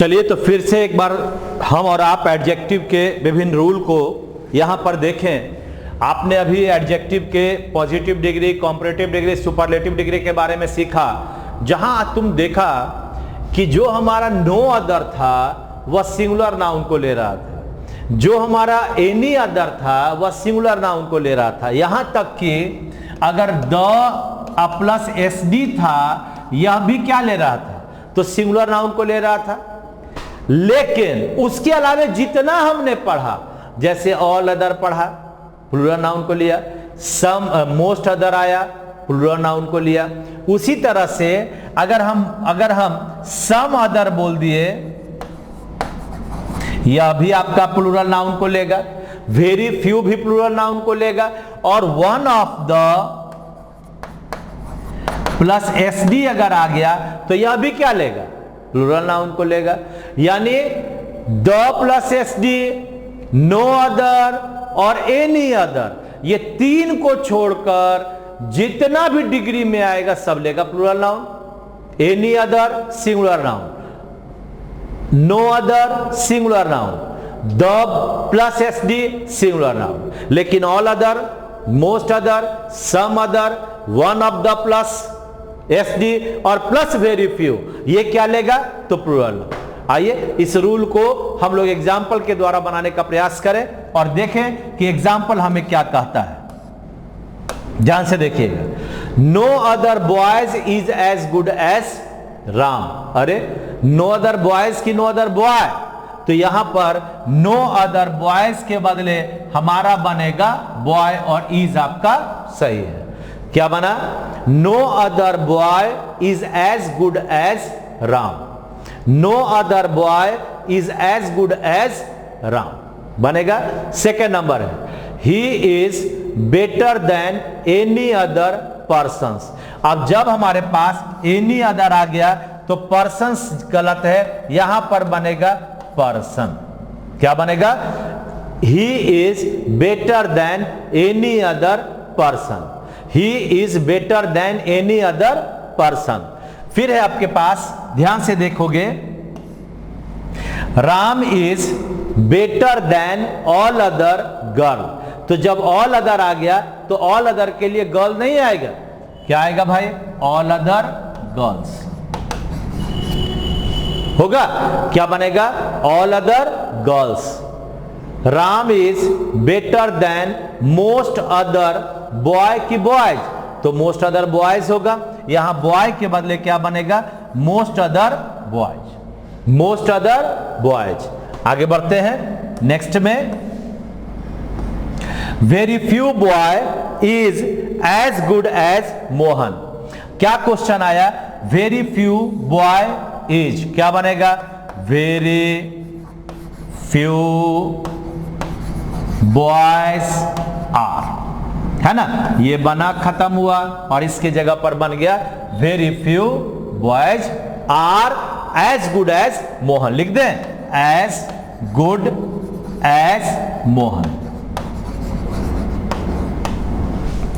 चलिए तो फिर से एक बार हम और आप एडजेक्टिव के विभिन्न रूल को यहाँ पर देखें। आपने अभी एडजेक्टिव के positive degree, comparative degree, superlative degree के बारे में सीखा, जहाँ तुम देखा कि जो हमारा नो अदर था वह सिंगुलर नाउन को ले रहा था, जो हमारा एनी अदर था वह सिंगुलर नाउन को ले रहा था। यहाँ तक कि अगर द प्लस एस डी था, यह भी क्या ले रहा था, तो सिंगुलर नाउन को ले रहा था। लेकिन उसके अलावा जितना हमने पढ़ा, जैसे ऑल अदर पढ़ा, प्लूरल नाउन को लिया, सम मोस्ट अदर आया, प्लूरल नाउन को लिया। उसी तरह से अगर हम सम अदर बोल दिए, यह भी आपका प्लूरल नाउन को लेगा। वेरी फ्यू भी प्लूरल नाउन को लेगा। और one of the plus S D अगर आ गया तो यह भी क्या लेगा, प्लूरल नाउन को लेगा। यानी the plus S D, no other और एनी अदर, ये तीन को छोड़कर जितना भी डिग्री में आएगा सब लेगा plural noun. Any other singular noun, no other singular noun, the plus S D singular noun. लेकिन all other, most other, some other, one of the plus S D और प्लस वेरी फ्यू, ये क्या लेगा, तो plural noun. आइए इस rule को हम लोग एग्जाम्पल के द्वारा बनाने का प्रयास करें और देखें कि एग्जाम्पल हमें क्या कहता है। ध्यान से देखिएगा। No other boys is as good as Ram. अरे नो अदर बॉयज की नो अदर बॉय, तो यहां पर नो अदर बॉयज के बदले हमारा बनेगा बॉय और इज आपका सही है। क्या बना, no other boy is as good as Ram. No other boy is as good as Ram बनेगा। सेकेंड नंबर है, he is better than any other persons. अब जब हमारे पास एनी अदर आ गया तो पर्सन्स गलत है, यहां पर बनेगा पर्सन। क्या बनेगा, ही is better than any other person. He is better than any other person. फिर है आपके पास, ध्यान से देखोगे, Ram is better then all other girl. तो जब ऑल अदर आ गया तो ऑल अदर के लिए गर्ल नहीं आएगा, क्या आएगा भाई, ऑल अदर गर्ल्स होगा। क्या बनेगा, all other girls. Ram is better than most other boy की बॉयज, तो मोस्ट अदर बॉयज होगा। यहां बॉय के बदले क्या बनेगा, most other boys. Most other boys. आगे बढ़ते हैं नेक्स्ट में। Very few boy is as good as Mohan. क्या क्वेश्चन आया, वेरी फ्यू बॉय इज, क्या बनेगा, वेरी फ्यू बॉयज आर, है ना। ये बना खत्म हुआ और इसके जगह पर बन गया very few boys are as good as Mohan. लिख दें, एज गुड एज मोहन,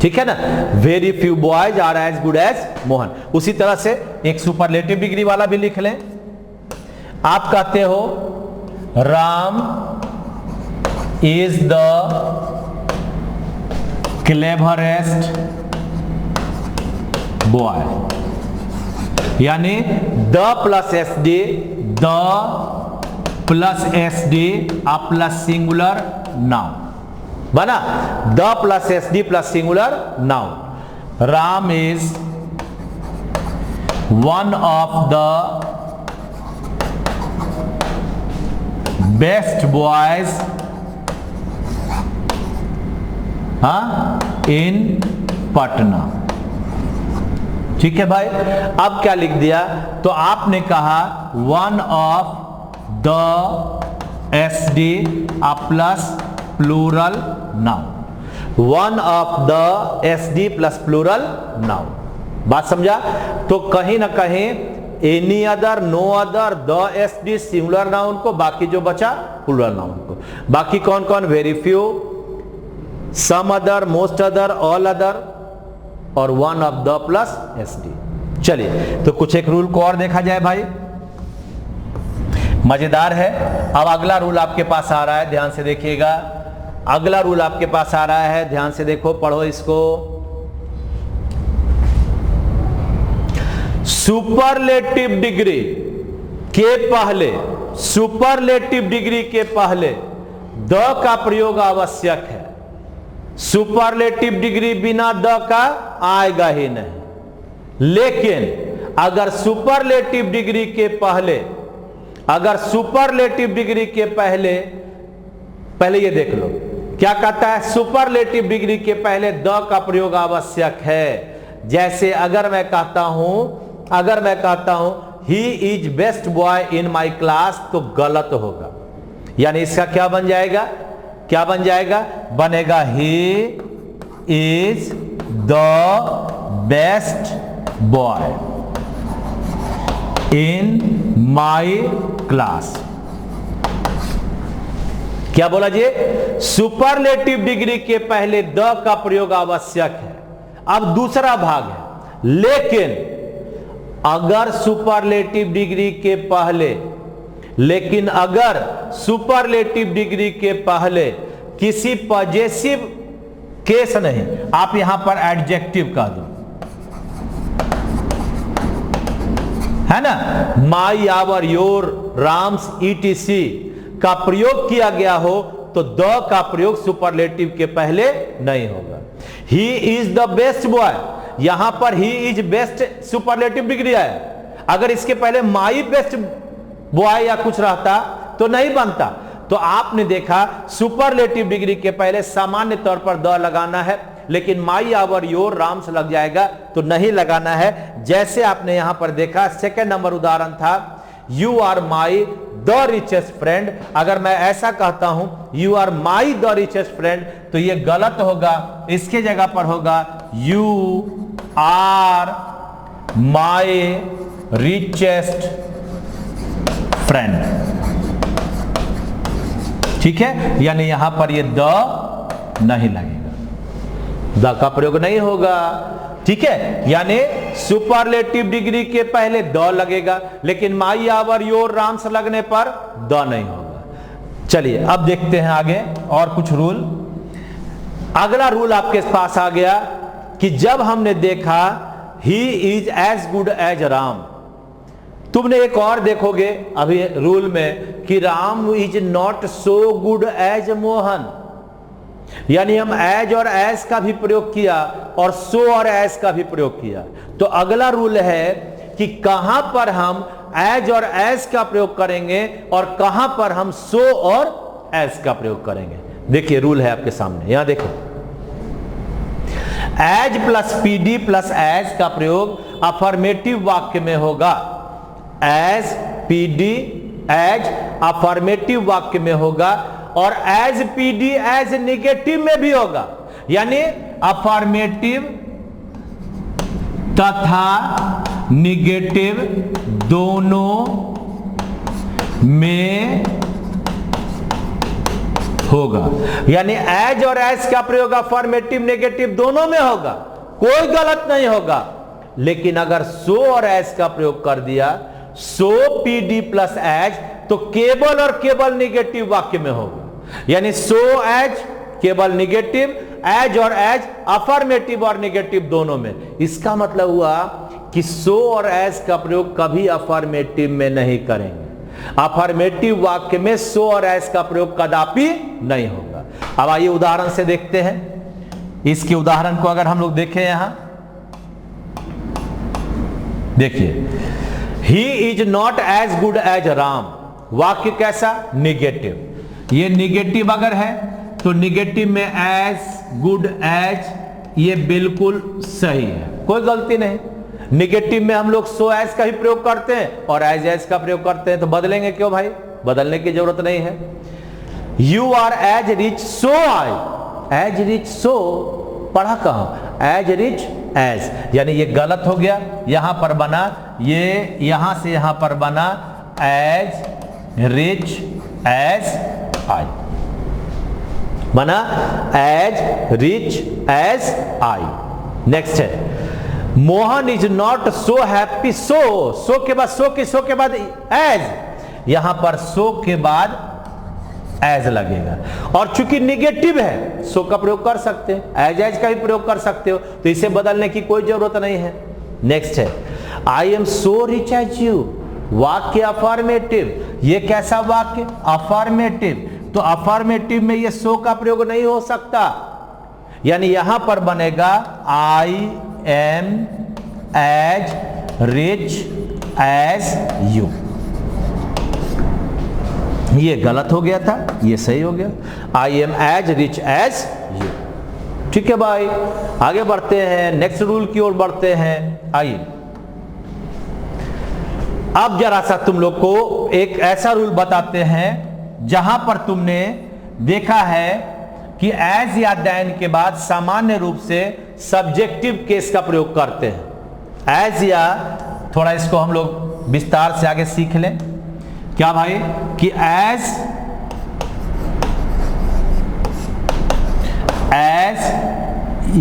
ठीक है ना। Very few boys are as good as Mohan. उसी तरह से एक सुपरलेटिव डिग्री वाला भी लिख लें। आप कहते हो Ram is the cleverest boy, यानी the plus S D, the plus S D plus singular noun बना। The plus S D plus singular noun. Ram is one of the best boys in Patna, ठीक है भाई। अब क्या लिख दिया, तो आपने कहा one of the S D plus plural noun. One of the S D plus plural noun. बात समझा। तो कहीं ना कहीं any other, no other, the S D singular noun को, बाकी जो बचा प्लूरल नाउन को। बाकी कौन कौन, very few, some other, most other, all other और one of the plus S D. चलिए तो कुछ एक रूल को और देखा जाए भाई। मजेदार है। अब अगला रूल आपके पास आ रहा है, ध्यान से देखिएगा। अगला रूल आपके पास आ रहा है, ध्यान से देखो, पढ़ो इसको। सुपरलेटिव डिग्री के पहले, सुपरलेटिव डिग्री के पहले द का प्रयोग आवश्यक है। सुपरलेटिव डिग्री बिना द का आएगा ही नहीं। लेकिन अगर सुपरलेटिव डिग्री के पहले, अगर सुपरलेटिव डिग्री के पहले, पहले ये देख लो क्या कहता है, सुपरलेटिव डिग्री के पहले द का प्रयोग आवश्यक है। जैसे अगर मैं कहता हूं he is best boy in my class, तो गलत होगा। यानी इसका क्या बन जाएगा, क्या बन जाएगा, बनेगा ही is the best boy in my class. क्या बोला जी, सुपरलेटिव डिग्री के पहले द का प्रयोग आवश्यक है। अब दूसरा भाग है, लेकिन अगर सुपरलेटिव डिग्री के पहले, लेकिन अगर सुपरलेटिव डिग्री के पहले किसी पॉजेसिव केस नहीं, आप यहां पर एडजेक्टिव कह दो, है ना, माई, आवर, योर, राम्स, ईटीसी का प्रयोग किया गया हो तो द का प्रयोग सुपरलेटिव के पहले नहीं होगा। ही इज द बेस्ट बॉय, यहां पर he is best superlative degree है। अगर इसके पहले माई बेस्ट बॉय या कुछ रहता तो नहीं बनता। तो आपने देखा सुपरलेटिव डिग्री के पहले सामान्य तौर पर द लगाना है, लेकिन माई, आवर, योर, राम्स लग जाएगा तो नहीं लगाना है। जैसे आपने यहां पर देखा, सेकंड नंबर उदाहरण था, you are my the richest friend. अगर मैं ऐसा कहता हूं you are my the richest friend, तो यह गलत होगा। इसके जगह पर होगा you are my richest friend. ठीक है, यानी यहां पर ये द नहीं लगेगा, द का प्रयोग नहीं होगा। ठीक है, यानी सुपरलेटिव डिग्री के पहले द लगेगा, लेकिन माई, आवर, योर, राम्स लगने पर द नहीं होगा। चलिए अब देखते हैं आगे और कुछ रूल। अगला रूल आपके पास आ गया कि जब हमने देखा he is as good as Ram, तुमने एक और देखोगे अभी रूल में कि Ram is not so good as Mohan. यानी हम एज और एज का भी प्रयोग किया और सो और एज का भी प्रयोग किया। तो अगला रूल है कि कहां पर हम एज और एज का प्रयोग करेंगे और कहां पर हम सो और एज का प्रयोग करेंगे। देखिए रूल है आपके सामने, यहां देखो, as plus PD plus as का प्रयोग अफर्मेटिव वाक्य में होगा। एज, पीडी, एज अफर्मेटिव वाक्य में होगा और एज पीडी एज निगेटिव में भी होगा। यानी अफर्मेटिव तथा निगेटिव दोनों में होगा। यानी एज और एज का प्रयोग अफर्मेटिव नेगेटिव दोनों में होगा, कोई गलत नहीं होगा। लेकिन अगर सो और एज का प्रयोग कर दिया, सो पीडी प्लस एज, तो केवल और केवल निगेटिव वाक्य में होगा। यानी सो एज केवल निगेटिव, एज और एज अफर्मेटिव और निगेटिव दोनों में। इसका मतलब हुआ कि सो और एज का प्रयोग कभी अफर्मेटिव में नहीं करेंगे। अफर्मेटिव वाक्य में सो और एज का प्रयोग कदापि नहीं होगा। अब आइए उदाहरण से देखते हैं। इसके उदाहरण को अगर हम लोग देखें, यहां देखिए, he is not as good as Ram, वाक्य कैसा, निगेटिव। ये निगेटिव अगर है तो निगेटिव में एज, गुड एज, ये बिल्कुल सही है, कोई गलती नहीं। निगेटिव में हम लोग सो एज का ही प्रयोग करते हैं और एज एज का प्रयोग करते हैं, तो बदलेंगे क्यों भाई, बदलने की जरूरत नहीं है। You are as rich so I, as rich so पढ़ा कहां, एज रिच एज, यानी ये गलत हो गया। यहां पर बना, ये यहां से यहां पर बना एज रिच एज आई, बना as rich as I. Next है, Mohan is not so happy, so के बाद सो के बाद एज, यहां पर सो के बाद एज लगेगा, और चूंकि निगेटिव है सो का प्रयोग कर सकते हैं, एज का भी प्रयोग कर सकते हो, तो इसे बदलने की कोई जरूरत नहीं है। नेक्स्ट है I am so rich as you, वाक्य अफर्मेटिव। ये कैसा वाक्य? अफर्मेटिव। तो अफर्मेटिव में ये सो का प्रयोग नहीं हो सकता, यानी यहां पर बनेगा I am as rich as you. ये गलत हो गया था, ये सही हो गया, I am as rich as you. ठीक है भाई, आगे बढ़ते हैं, नेक्स्ट रूल की ओर बढ़ते हैं। आइए अब जरा सा तुम लोग को एक ऐसा रूल बताते हैं जहां पर तुमने देखा है कि एज या देन के बाद सामान्य रूप से सब्जेक्टिव केस का प्रयोग करते हैं। एज या, थोड़ा इसको हम लोग विस्तार से आगे सीख लें। क्या भाई? कि एज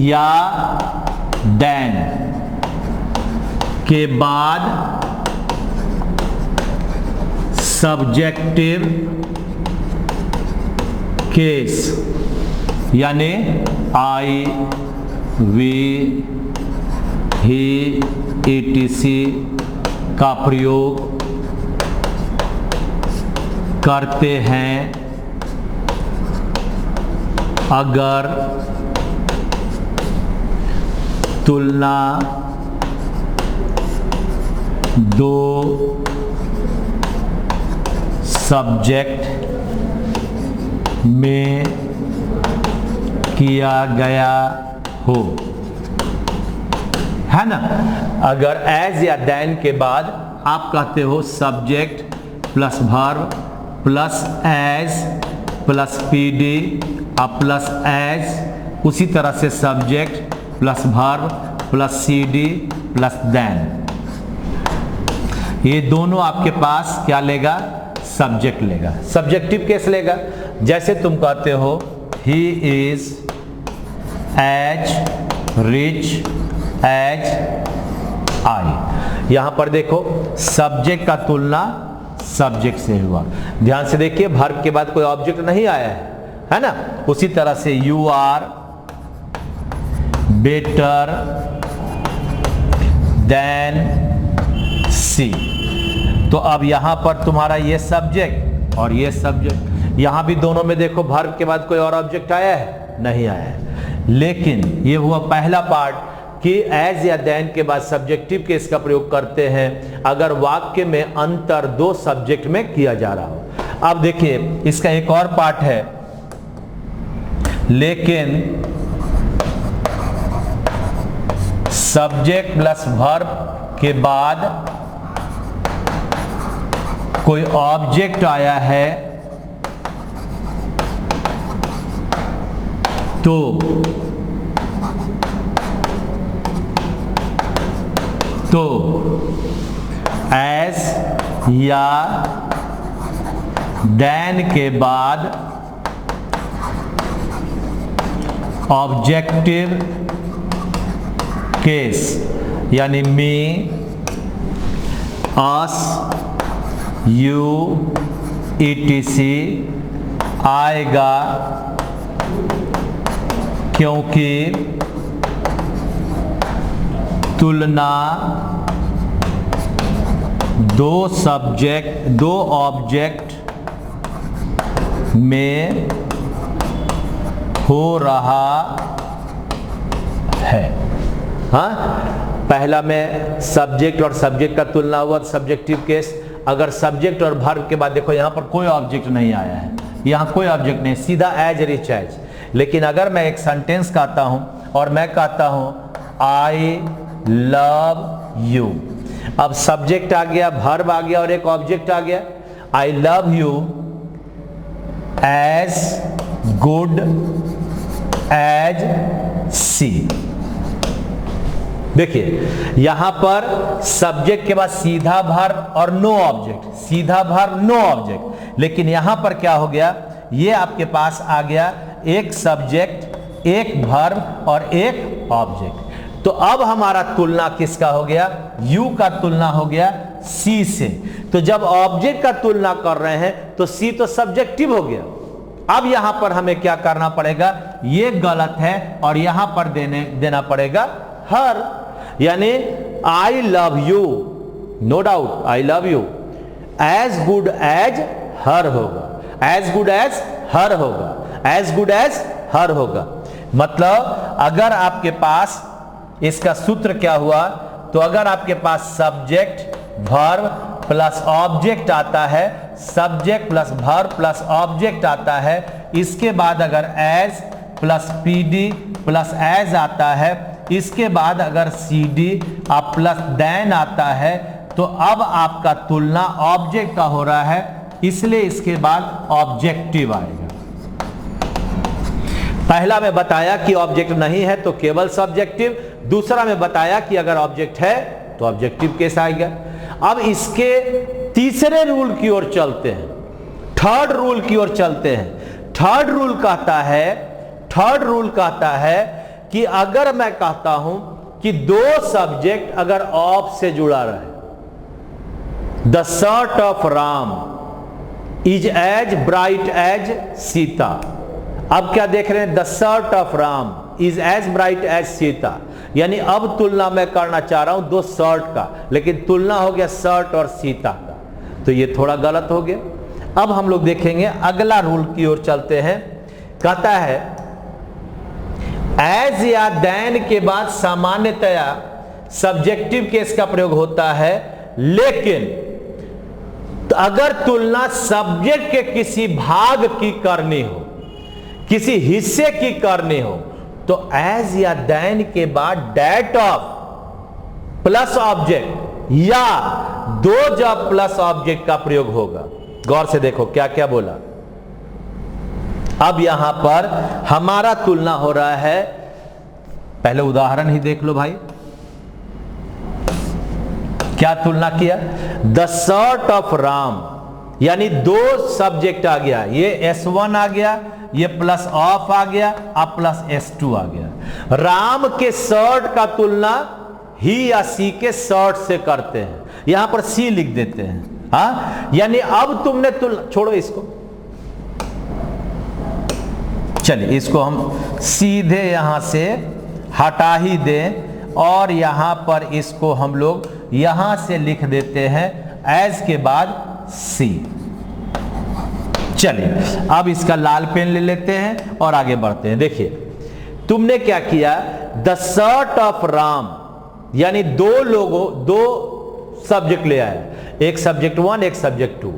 या देन के बाद सब्जेक्टिव केस, यानी आई, वी, ही, etc का प्रयोग करते हैं अगर तुलना दो सब्जेक्ट में किया गया हो, है ना। अगर एज या देन के बाद आप कहते हो subject plus verb plus as plus PD plus as, उसी तरह से subject plus verb plus CD plus than, ये दोनों आपके पास क्या लेगा? सब्जेक्ट लेगा, सब्जेक्टिव केस लेगा। जैसे तुम कहते हो he is as rich as I, यहां पर देखो सब्जेक्ट का तुलना सब्जेक्ट से हुआ। ध्यान से देखिए, वर्ब के बाद कोई ऑब्जेक्ट नहीं आया है ना। उसी तरह से यू आर बेटर देन सी, तो अब यहां पर तुम्हारा ये सब्जेक्ट और ये सब्जेक्ट, यहां भी दोनों में देखो वर्ब के बाद कोई और ऑब्जेक्ट आया है? नहीं आया है। लेकिन ये हुआ पहला पार्ट कि एज या देन के बाद सब्जेक्टिव केस का प्रयोग करते हैं अगर वाक्य में अंतर दो सब्जेक्ट में किया जा रहा हो। अब देखिए इसका एक और पार्ट है, लेकिन सब्जेक्ट प्लस वर्ब के बाद कोई ऑब्जेक्ट आया है तो एज या देन के बाद ऑब्जेक्टिव केस, यानी मी, अस, यू, etc आएगा, क्योंकि तुलना दो ऑब्जेक्ट में हो रहा है। हाँ, पहला में सब्जेक्ट और सब्जेक्ट का तुलना हुआ, सब्जेक्टिव केस। अगर सब्जेक्ट और वर्ब के बाद देखो यहां पर कोई ऑब्जेक्ट नहीं आया है, यहां कोई ऑब्जेक्ट नहीं, सीधा एज रिच एज। लेकिन अगर मैं एक सेंटेंस कहता हूं और मैं कहता हूं आई लव यू, अब सब्जेक्ट आ गया, वर्ब आ गया और एक ऑब्जेक्ट आ गया। I love you as good as she. देखिए यहां पर सब्जेक्ट के बाद सीधा वर्ब और नो ऑब्जेक्ट, सीधा वर्ब नो ऑब्जेक्ट। लेकिन यहां पर क्या हो गया, ये आपके पास आ गया एक सब्जेक्ट, एक वर्ब और एक ऑब्जेक्ट। तो अब हमारा तुलना किसका हो गया? यू का तुलना हो गया सी से, तो जब ऑब्जेक्ट का तुलना कर रहे हैं तो सी तो सब्जेक्टिव हो गया। अब यहां पर हमें क्या करना पड़ेगा, ये गलत है और यहां पर देना पड़ेगा हर, यानी I love you, no doubt I love you, as good as her होगा, एज गुड एज हर होगा, एज गुड एज हर होगा। मतलब अगर आपके पास इसका सूत्र क्या हुआ, तो अगर आपके पास सब्जेक्ट वर्ब प्लस ऑब्जेक्ट आता है, subject plus verb plus object आता है, इसके बाद अगर as plus PD plus as आता है, इसके बाद अगर सीडी आप प्लस देन आता है, तो अब आपका तुलना ऑब्जेक्ट का हो रहा है, इसलिए इसके बाद ऑब्जेक्टिव आएगा। पहला में बताया कि ऑब्जेक्ट नहीं है तो केवल सब्जेक्टिव, दूसरा में बताया कि अगर ऑब्जेक्ट है तो ऑब्जेक्टिव केस आएगा। अब इसके तीसरे रूल की ओर चलते हैं, थर्ड रूल की ओर चलते हैं। थर्ड रूल कहता है कि अगर मैं कहता हूं कि दो सब्जेक्ट अगर ऑफ से जुड़ा रहे, the shirt of Ram is as bright as Sita. अब क्या देख रहे हैं, the shirt of Ram is as bright as Sita, यानी अब तुलना मैं करना चाह रहा हूं दो शर्ट का, लेकिन तुलना हो गया शर्ट और सीता का, तो ये थोड़ा गलत हो गया। अब हम लोग देखेंगे अगला रूल की ओर चलते हैं। कहता है एज या देन के बाद सामान्यतया सब्जेक्टिव केस का प्रयोग होता है, लेकिन तो अगर तुलना सब्जेक्ट के किसी भाग की करनी हो, किसी हिस्से की करनी हो, तो एज या देन के बाद डेट ऑफ प्लस ऑब्जेक्ट या दो जब प्लस ऑब्जेक्ट का प्रयोग होगा। गौर से देखो क्या क्या बोला। अब यहां पर हमारा तुलना हो रहा है, पहले उदाहरण ही देख लो भाई, क्या तुलना किया, द शर्ट ऑफ राम, यानी दो सब्जेक्ट आ गया, ये S1 आ गया, ये प्लस ऑफ आ गया, अब प्लस S2 आ गया। राम के शर्ट का तुलना ही या सी के शर्ट से करते हैं, यहां पर सी लिख देते हैं। हाँ, यानी अब तुमने तुलना, छोड़ो इसको, चलिए इसको हम सीधे यहां से हटा ही दें और यहां पर इसको हम लोग यहां से लिख देते हैं एज के बाद सी। चलिए अब इसका लाल पेन ले लेते हैं और आगे बढ़ते हैं। देखिए तुमने क्या किया, द शर्ट ऑफ राम, यानी दो सब्जेक्ट ले आया, एक सब्जेक्ट 1 एक सब्जेक्ट 2,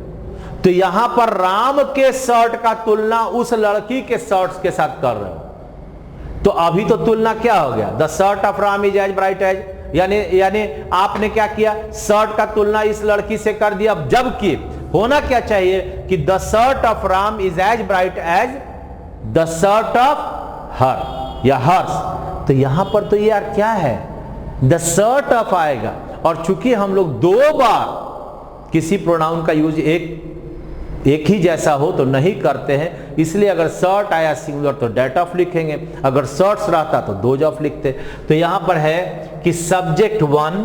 तो यहां पर राम के शर्ट का तुलना उस लड़की के शर्ट्स के साथ कर रहे हो, तो अभी तो तुलना क्या हो गया, the shirt of Ram is as bright as, यानी आपने क्या किया, शर्ट का तुलना इस लड़की से कर दिया, जबकि होना क्या चाहिए कि the shirt of Ram is as bright as the shirt of her या हर्स। तो यहां पर तो यार क्या है, द शर्ट ऑफ आएगा, और चूंकि हम लोग दो बार किसी प्रोनाउन का यूज एक ही जैसा हो तो नहीं करते हैं, इसलिए अगर शर्ट आया सिंगुलर तो डेट ऑफ लिखेंगे, अगर शर्ट्स रहता तो दोज ऑफ लिखते। तो यहां पर है कि सब्जेक्ट 1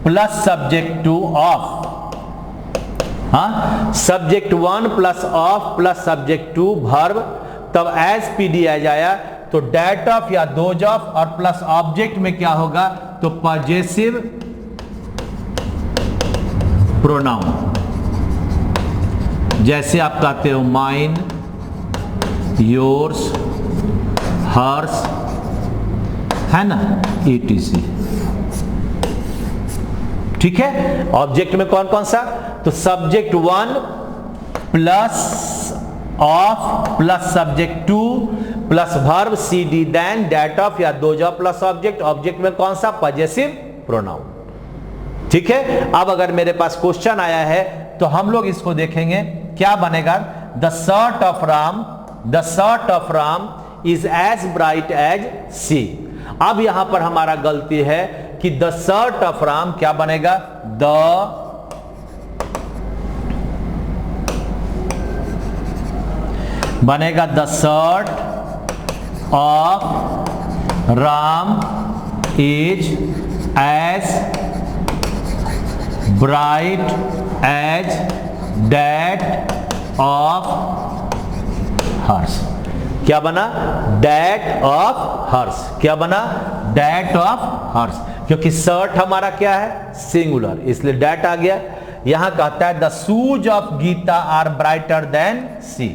प्लस सब्जेक्ट 2 ऑफ, हाँ, subject 1 plus of plus subject 2 verb, तब एज पीडी एज आया तो डेट ऑफ या दोज ऑफ और प्लस ऑब्जेक्ट में क्या होगा, तो पॉजेसिव प्रोनाउन, जैसे आप कहते हो माइन, योर्स, हर्स, है ना, etc। ठीक है, ऑब्जेक्ट में कौन कौन सा, तो subject 1 plus of plus subject 2 plus verb C D then that of या those of plus object, object में कौन सा, पॉजेसिव प्रोनाउन। ठीक है, अब अगर मेरे पास क्वेश्चन आया है तो हम लोग इसको देखेंगे क्या बनेगा, the shirt of Ram is as bright as she. अब यहां पर हमारा गलती है कि द शर्ट ऑफ राम क्या बनेगा, the shirt of Ram is as bright as that of Harsh. क्या बना? That of Harsh. क्या बना? दैट ऑफ हर्ष, क्योंकि शर्ट हमारा क्या है? सिंगुलर, इसलिए दैट आ गया। यहां कहता है the shoes of Gita are brighter than she.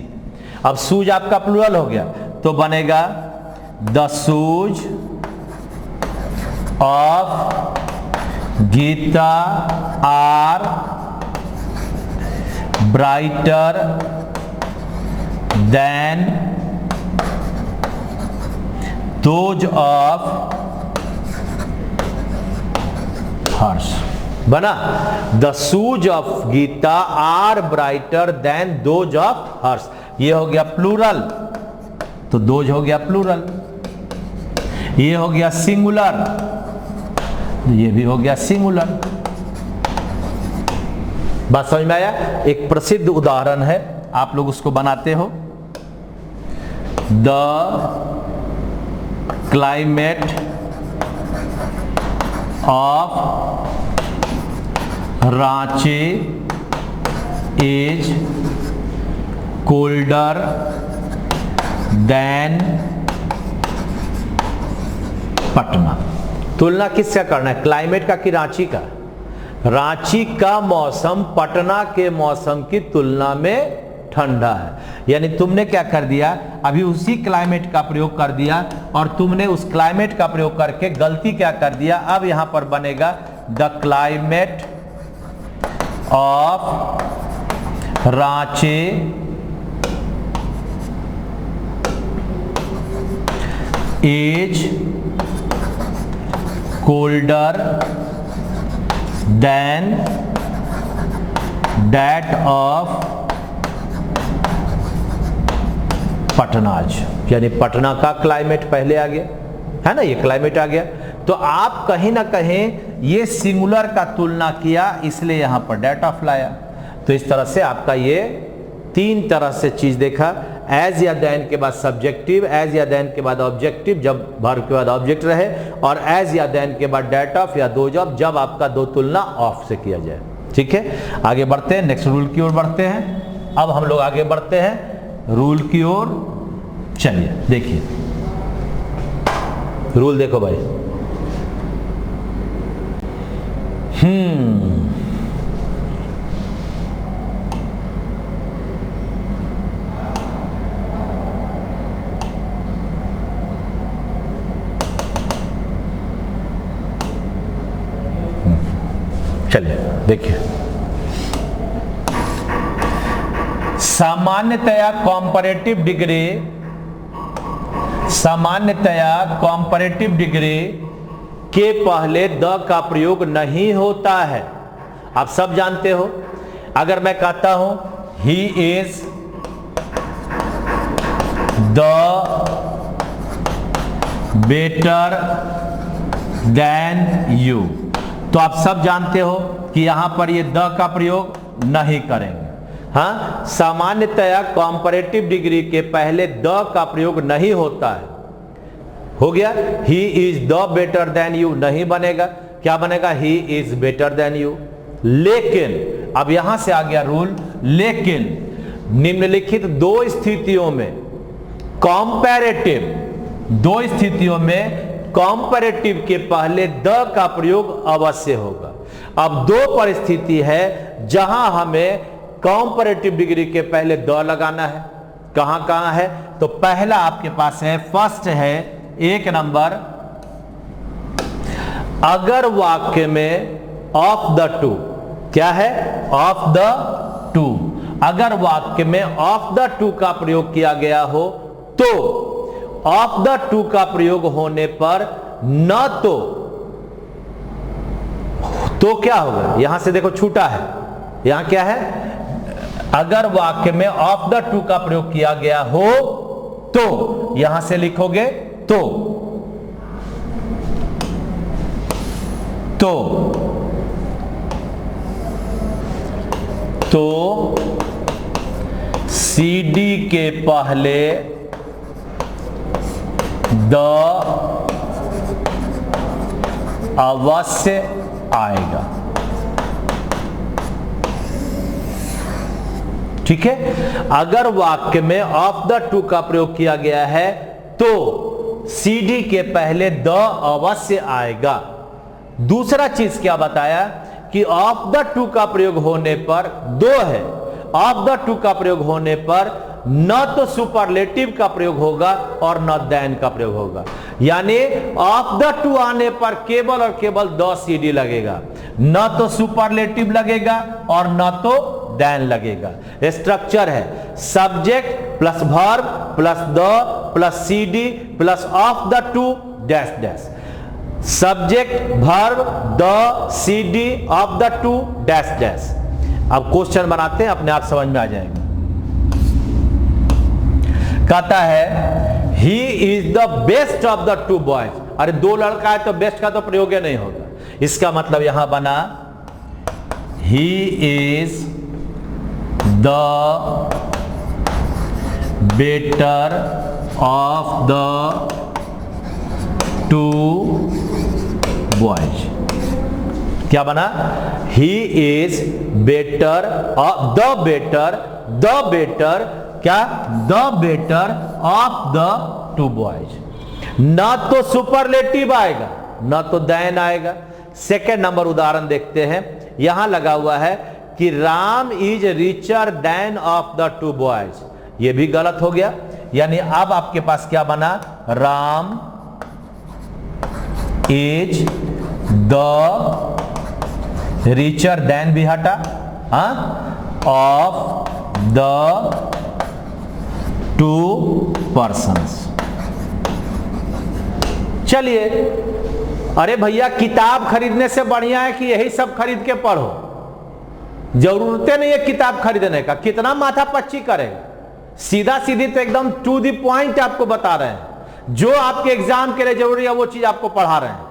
अब शूज आपका प्लूरल हो गया तो बनेगा the shoes of Gita are brighter than those of Harsh. बना? The shoes of Gita are brighter than those of Harsh. ये हो गया प्लूरल, तो दोज हो गया प्लूरल। ये हो गया सिंगुलर, ये भी हो गया सिंगुलर। बात समझ में आया? एक प्रसिद्ध उदाहरण है, आप लोग उसको बनाते हो। The climate of Ranchi is colder than Patna. तुलना किसका करना है? क्लाइमेट का कि रांची का? रांची का मौसम पटना के मौसम की तुलना में ठंडा है। यानी तुमने क्या कर दिया, अभी उसी क्लाइमेट का प्रयोग कर दिया और तुमने उस क्लाइमेट का प्रयोग करके गलती क्या कर दिया। अब यहां पर बनेगा the climate of Ranchi is colder than that of Patna's. यानी पटना का क्लाइमेट पहले आ गया है ना, ये क्लाइमेट आ गया। तो आप कहीं ना कहीं ये सिंगुलर का तुलना किया, इसलिए यहां पर दैट ऑफ लाया। तो इस तरह से आपका ये तीन तरह से चीज देखा। एज या देन के बाद सब्जेक्टिव, एज या देन के बाद ऑब्जेक्टिव जब वर्ब के बाद ऑब्जेक्ट रहे, और एज या देन के बाद दैट ऑफ या दोज ऑफ जब आपका दो तुलना ऑफ से किया जाए। ठीक है, आगे बढ़ते हैं, नेक्स्ट रूल की ओर बढ़ते हैं। अब हम लोग आगे बढ़ते हैं रूल की ओर। चलिए देखिए रूल, देखो भाई। चलिए देखिए, सामान्यतया कॉम्परेटिव डिग्री के पहले द का प्रयोग नहीं होता है। आप सब जानते हो। अगर मैं कहता हूं ही is the better than you, तो आप सब जानते हो कि यहां पर ये द का प्रयोग नहीं करेंगे। हाँ, सामान्यतया कॉम्परेटिव डिग्री के पहले द का प्रयोग नहीं होता है। हो गया, ही is the better than you नहीं बनेगा। क्या बनेगा? ही इज बेटर देन यू। लेकिन अब यहां से आ गया रूल, लेकिन निम्नलिखित दो स्थितियों में कॉम्पैरेटिव के पहले द का प्रयोग अवश्य होगा। अब दो परिस्थिति है जहां हमें कॉम्पैरेटिव डिग्री के पहले द लगाना है। कहां कहां है? तो पहला आपके पास है, फर्स्ट है, एक नंबर, अगर वाक्य में ऑफ द टू, क्या है? Of the to. अगर वाक्य में ऑफ द टू का प्रयोग किया गया हो तो ऑफ द टू का प्रयोग होने पर न तो क्या होगा? यहां से देखो छूटा है, यहां क्या है? अगर वाक्य में ऑफ द टू का प्रयोग किया गया हो तो यहां से लिखोगे तो सीडी के पहले द अवश्य आएगा। ठीक है। अगर वाक्य में ऑफ द टू का प्रयोग किया गया है तो CD के पहले द अवश्य आएगा। दूसरा चीज क्या बताया कि ऑफ द टू का प्रयोग होने पर दो है, ऑफ द टू का प्रयोग होने पर न तो सुपरलेटिव का प्रयोग होगा और न देन का प्रयोग होगा। यानी ऑफ द टू आने पर केवल और केवल द CD लगेगा, न तो सुपरलेटिव लगेगा और न तो देन लगेगा। स्ट्रक्चर है subject plus verb plus the plus CD plus of the to dash dash. Subject verb the CD of the to dash dash. अब क्वेश्चन बनाते हैं, अपने आप समझ में आ जाएगा। कहता है he is the best of the two boys. अरे दो लड़का है तो बेस्ट का तो प्रयोग नहीं होगा। इसका मतलब यहां बना he is the better of the two boys. क्या बना? He is better the better क्या? The better of the two boys. ना तो सुपरलेटिव आएगा ना तो देन आएगा। सेकेंड नंबर उदाहरण देखते हैं। यहां लगा हुआ है कि Ram is richer than of the two boys. यह भी गलत हो गया। यानी अब आपके पास क्या बना? Ram is the richer than भी हटा, ऑफ द टू पर्सन्स। चलिए, अरे भैया किताब खरीदने से बढ़िया है कि यही सब खरीद के पढ़ो। जरूरतें नहीं है किताब खरीदने का, कितना माथा पच्ची करेगा। सीधा सीधी तो एकदम टू द पॉइंट आपको बता रहे हैं। जो आपके एग्जाम के लिए जरूरी है वो चीज आपको पढ़ा रहे हैं।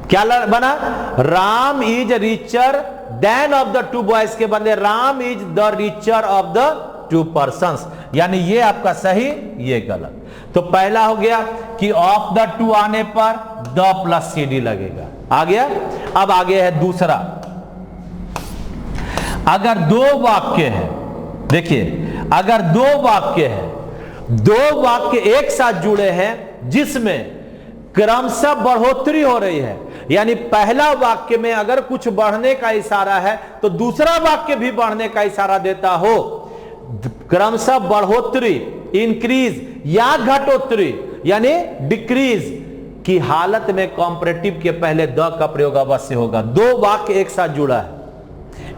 क्या बना? Ram is richer than of the two boys के बदले Ram is the richer of the two persons. यानी ये आपका सही, ये गलत। तो पहला हो गया कि ऑफ द टू आने पर द प्लस CD लगेगा, आ गया। अब आगे है दूसरा। अगर दो वाक्य है, देखिए अगर दो वाक्य है, दो वाक्य एक साथ जुड़े हैं जिसमें क्रमशः बढ़ोतरी हो रही है, यानी पहला वाक्य में अगर कुछ बढ़ने का इशारा है तो दूसरा वाक्य भी बढ़ने का इशारा देता हो, क्रमशः बढ़ोतरी इंक्रीज या घटोतरी यानी डिक्रीज की हालत में कॉम्परेटिव के पहले द का प्रयोग अवश्य होगा। दो वाक्य एक साथ जुड़ा है,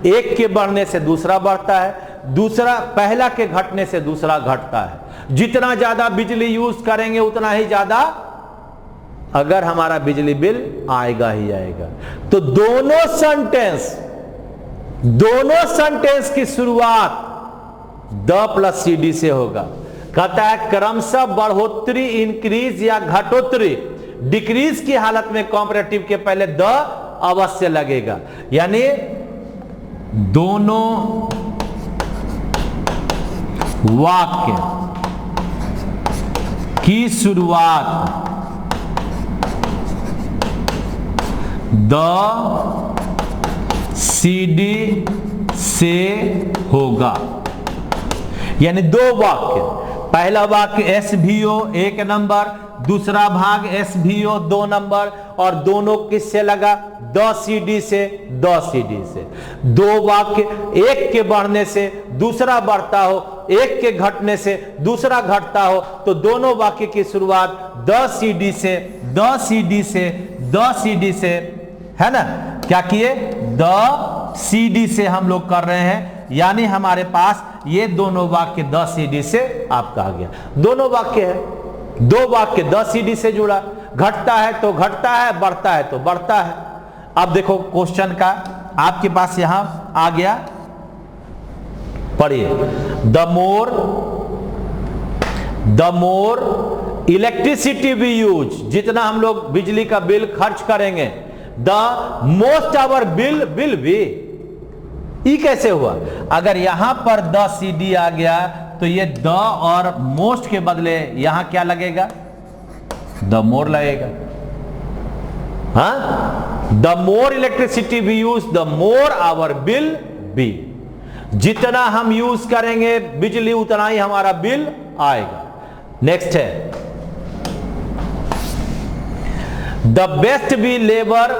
एक के बढ़ने से दूसरा बढ़ता है, दूसरा पहला के घटने से दूसरा घटता है। जितना ज्यादा बिजली यूज करेंगे उतना ही ज्यादा अगर हमारा बिजली बिल आएगा ही आएगा। तो दोनों सेंटेंस की शुरुआत द प्लस CD से होगा। कहता है क्रमशः बढ़ोतरी इंक्रीज या घटोतरी डिक्रीज की हालत में कॉम्परेटिव के पहले द अवश्य लगेगा। यानी दोनों वाक्य की शुरुआत द CD से होगा। यानी दो वाक्य, पहला वाक्य SVO 1 नंबर, दूसरा भाग SVO 2 नंबर, और दोनों किससे लगा? द CD से, द CD से। दो वाक्य एक के बढ़ने से दूसरा बढ़ता हो, एक के घटने से दूसरा घटता हो, तो दोनों वाक्य की शुरुआत द CD से, द CD से, द CD से, है ना। क्या किए? द CD से हम लोग कर रहे हैं। यानी हमारे पास ये दोनों वाक्य द CD से आपका आ गया। दोनों वाक्य है, दो वाक्य द CD से जुड़ा, घटता है तो घटता है, बढ़ता है तो बढ़ता है। अब देखो क्वेश्चन का आपके पास यहां आ गया, पढ़िए। The more electricity we use, जितना हम लोग बिजली का बिल खर्च करेंगे, the most our bill will be. ये कैसे हुआ? अगर यहां पर द CD आ गया तो ये द और मोस्ट के बदले यहां क्या लगेगा? द मोर लगेगा। The more electricity we use the more our bill be. जितना हम यूज करेंगे बिजली उतना ही हमारा बिल आएगा। नेक्स्ट है the best we labour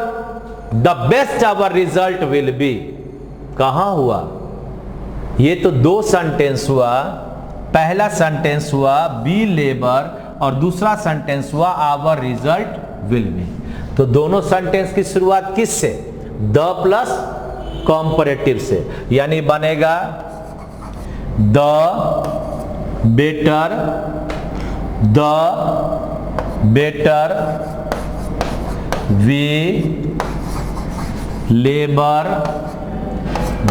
the best our result will be. कहां हुआ ये? तो दो सेंटेंस हुआ। पहला सेंटेंस हुआ बी लेबर और दूसरा सेंटेंस हुआ आवर रिजल्ट विल बी। तो दोनों सेंटेंस की शुरुआत किस से? द प्लस कंपैरेटिव से, यानी बनेगा the better we labour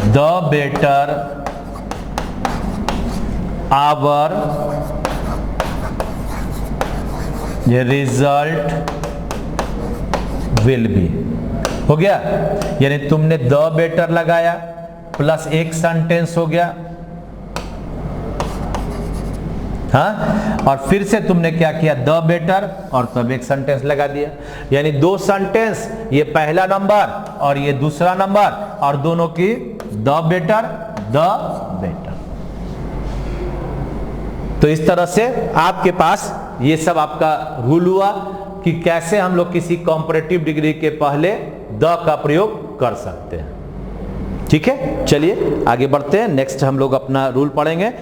the better our result will be. हो गया, यानी तुमने द बेटर लगाया प्लस एक सेंटेंस हो गया, हाँ, और फिर से तुमने क्या किया? द बेटर और तब एक सेंटेंस लगा दिया। यानी दो सेंटेंस, ये पहला नंबर और ये दूसरा नंबर, और दोनों की द बेटर। तो इस तरह से आपके पास ये सब आपका रूल हुआ कि कैसे हम लोग किसी कॉम्परेटिव डिग्री के पहले द का प्रयोग कर सकते हैं। ठीक है, चलिए आगे बढ़ते हैं। नेक्स्ट हम लोग अपना रूल पढ़ेंगे।